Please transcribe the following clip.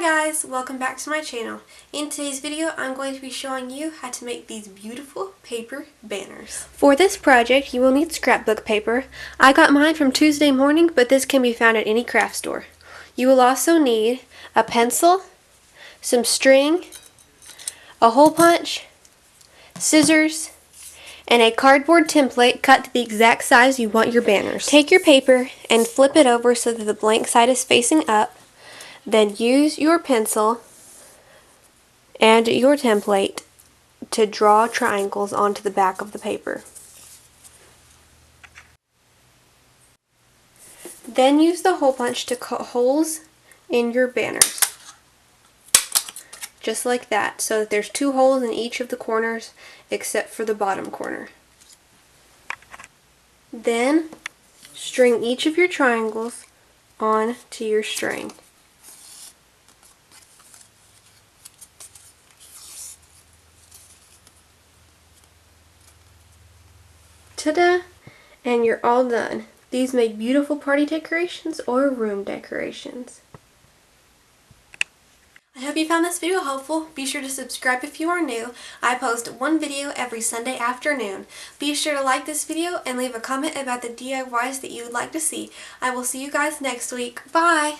Hi guys, welcome back to my channel. In today's video, I'm going to be showing you how to make these beautiful paper banners. For this project, you will need scrapbook paper. I got mine from Tuesday Morning, but this can be found at any craft store. You will also need a pencil, some string, a hole punch, scissors, and a cardboard template cut to the exact size you want your banners. Take your paper and flip it over so that the blank side is facing up. Then use your pencil and your template to draw triangles onto the back of the paper. Then use the hole punch to cut holes in your banners. Just like that, so that there's 2 holes in each of the corners except for the bottom corner. Then string each of your triangles onto your string. Ta-da! And you're all done. These make beautiful party decorations or room decorations. I hope you found this video helpful. Be sure to subscribe if you are new. I post one video every Sunday afternoon. Be sure to like this video and leave a comment about the DIYs that you would like to see. I will see you guys next week. Bye!